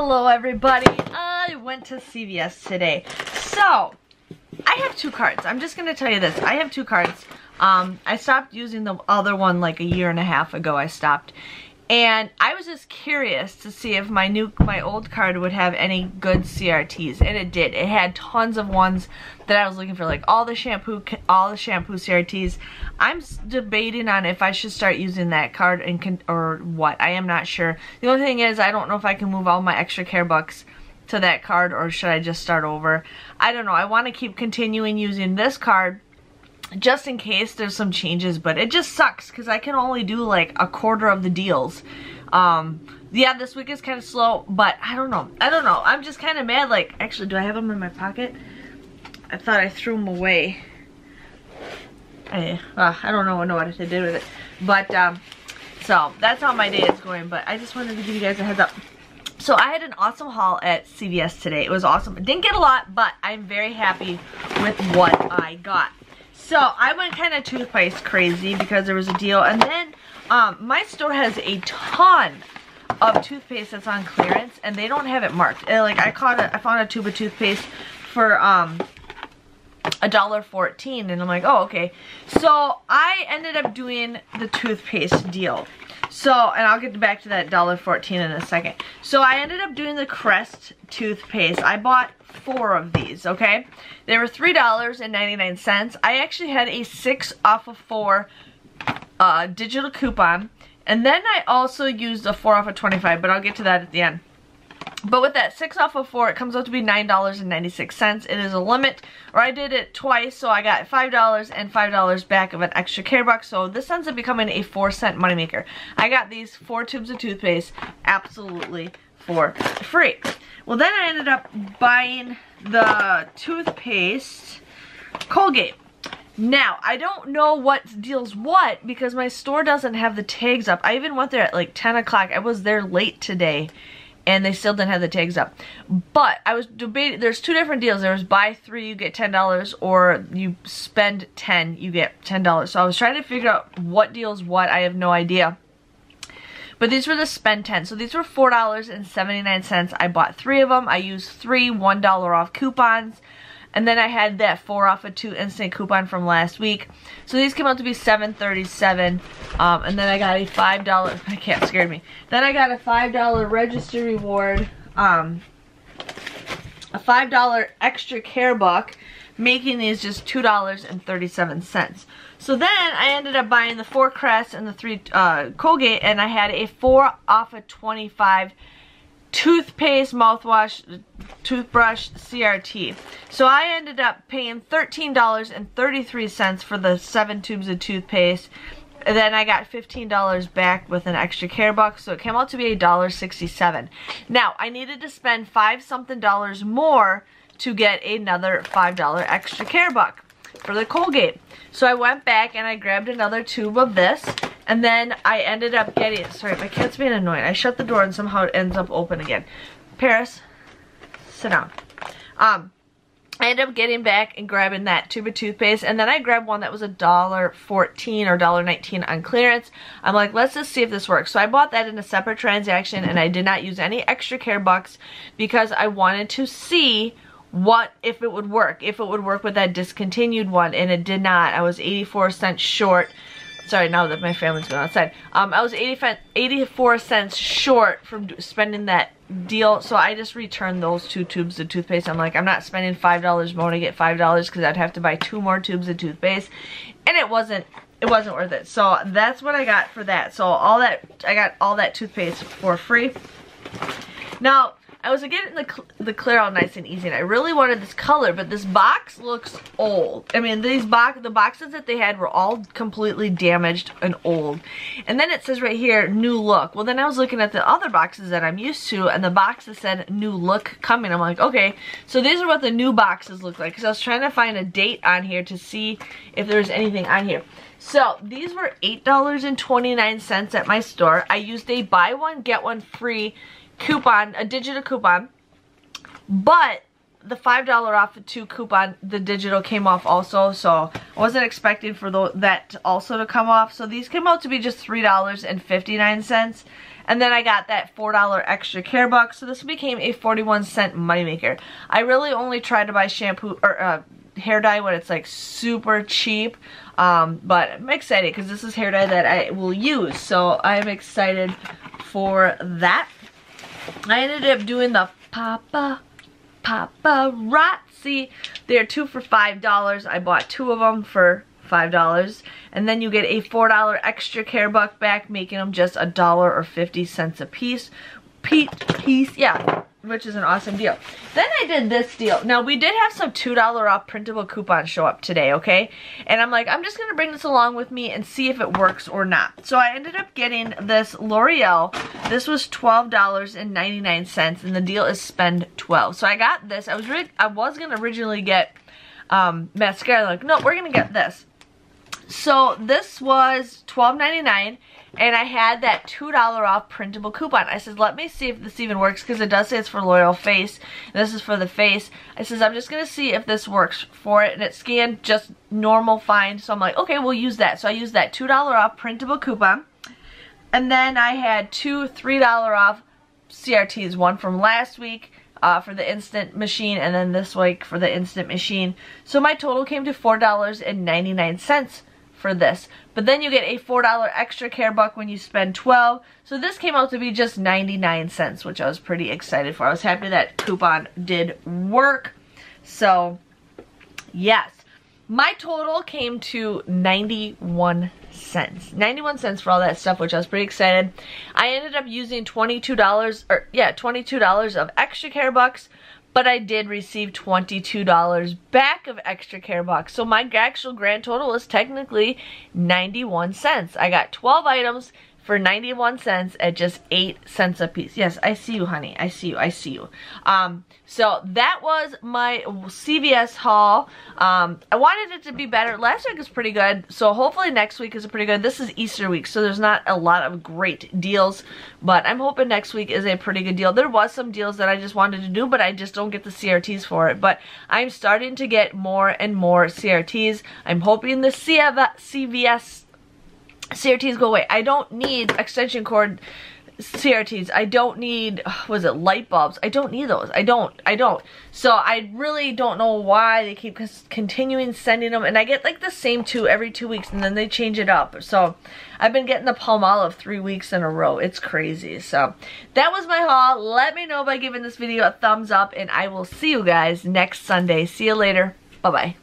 Hello everybody, I went to CVS today. So, I have two cards. I'm just going to tell you this. I have two cards. I stopped using the other one like a year and a half ago. I stopped. And I was just curious to see if my old card would have any good CRTs, and it did. It had tons of ones that I was looking for, like all the shampoo CRTs. I'm debating on if I should start using that card or what. I am not sure. The only thing is, I don't know if I can move all my extra care bucks to that card, or should I just start over? I don't know. I want to keep continuing using this card just in case there's some changes, but it just sucks because I can only do like a quarter of the deals. Yeah, this week is kind of slow, but I don't know. I'm just kind of mad. Like, actually, do I have them in my pocket? I thought I threw them away. I don't know what I did with it, but so that's how my day is going. But I just wanted to give you guys a heads up. So I had an awesome haul at CVS today. It was awesome. I didn't get a lot, but I'm very happy with what I got. So I went kind of toothpaste crazy because there was a deal, and then my store has a ton of toothpaste that's on clearance, and they don't have it marked. Like I found a tube of toothpaste for $1.14, and I'm like, oh, okay. So I ended up doing the toothpaste deal. So, and I'll get back to that $1.14 in a second. So I ended up doing the Crest toothpaste. I bought 4 of these, okay? They were $3.99. I actually had a 6 off of 4 digital coupon. And then I also used a 4 off of 25, but I'll get to that at the end. But with that 6 off of 4, it comes out to be $9.96. It is a limit, or I did it twice, so I got $5 and $5 back of an extra care buck. So this ends up becoming a 4-cent moneymaker. I got these 4 tubes of toothpaste absolutely for free. Well, then I ended up buying the toothpaste Colgate. Now, I don't know what deals what because my store doesn't have the tags up. I even went there at like 10 o'clock. I was there late today, and they still didn't have the tags up. But I was debating, there's 2 different deals. There was buy 3, you get $10, or you spend 10, you get $10. So I was trying to figure out what deals what. I have no idea. But these were the spend 10. So these were $4.79. I bought 3 of them. I used 3 $1 off coupons. And then I had that 4 off of 2 instant coupon from last week. So these came out to be $7.37. And then I got a $5, my cat scared me. Then I got a $5 register reward, a $5 extra care buck, making these just $2.37. So then I ended up buying the 4 Crest and the 3 Colgate, and I had a 4 off of 25 toothpaste, mouthwash, toothbrush, CRT. So I ended up paying $13.33 for the 7 tubes of toothpaste. And then I got $15 back with an extra care buck, so it came out to be $1.67. Now, I needed to spend $5-something more to get another $5 extra care buck for the Colgate. So I went back and I grabbed another tube of this, and then I ended up getting, sorry, my cat's being annoying. I shut the door and somehow it ends up open again. Paris, sit down. I ended up getting back and grabbing that tube of toothpaste, and then I grabbed one that was $1.14 or $1.19 on clearance. I'm like, let's just see if this works. So I bought that in a separate transaction, and I did not use any extra care bucks because I wanted to see if it would work with that discontinued one, and it did not. I was 84 cents short. Sorry, now that my family's going outside. I was 84 cents short from spending that deal, so I just returned those 2 tubes of toothpaste. I'm like, I'm not spending $5 more to get $5 because I'd have to buy 2 more tubes of toothpaste, and it wasn't worth it. So that's what I got for that. So I got all that toothpaste for free. Now, I was getting the clear out nice and easy, and I really wanted this color, but this box looks old. I mean, the boxes that they had were all completely damaged and old. And then it says right here, new look. Well, then I was looking at the other boxes that I'm used to, and the box that said new look coming. I'm like, okay, so these are what the new boxes look like, because I was trying to find a date on here to see if there's anything on here. So these were $8.29 at my store. I used a buy one, get one free coupon, a digital coupon, but the $5 off of 2 coupon, the digital came off also, so I wasn't expecting for that also to come off. So these came out to be just $3.59. And then I got that $4 extra care buck, so this became a 41-cent moneymaker. I really only try to buy shampoo or hair dye when it's like super cheap, but I'm excited because this is hair dye that I will use, so I'm excited for that. I ended up doing the paparazzi. They're 2 for $5. I bought 2 of them for $5, and then you get a $4 extra care buck back, making them just $1.50 a piece. Yeah, which is an awesome deal. Then I did this deal. Now, we did have some $2 off printable coupons show up today, okay? And I'm like, I'm just going to bring this along with me and see if it works or not. So I ended up getting this L'Oreal. This was $12.99, and the deal is spend 12. So I got this. I was going to originally get mascara. I'm like, no, we're going to get this. So this was $12.99, and I had that $2 off printable coupon. I said, let me see if this even works, because it does say it's for L'Oreal Face. This is for the face. I says, I'm just going to see if this works for it, and it scanned just normal fine. So I'm like, okay, we'll use that. So I used that $2 off printable coupon, and then I had 2 $3 off CRTs, one from last week for the instant machine, and then this week for the instant machine. So my total came to $4.99 for this. But then you get a $4 extra care buck when you spend 12. So this came out to be just 99 cents, which I was pretty excited for. I was happy that coupon did work. So yes, my total came to 91 cents. 91 cents for all that stuff, which I was pretty excited. I ended up using $22 of extra care bucks, but I did receive $22 back of extra care bucks. So my actual grand total is technically 91 cents. I got 12 items for 91 cents at just 8 cents a piece. Yes, I see you, honey. I see you. I see you. So that was my CVS haul. I wanted it to be better. Last week was pretty good, so hopefully next week is pretty good. This is Easter week, so there's not a lot of great deals, but I'm hoping next week is a pretty good deal. There was some deals that I just wanted to do, but I just don't get the CRTs for it. But I'm starting to get more and more CRTs. I'm hoping the CVS CRTs go away. I don't need extension cord CRTs. I don't need, was it light bulbs? I don't need those. I don't. So I really don't know why they keep continuing sending them, and I get like the same 2 every 2 weeks, and then they change it up. So I've been getting the Palmolive 3 weeks in a row. It's crazy. So that was my haul. Let me know by giving this video a thumbs up, and I will see you guys next Sunday. See you later. Bye-bye.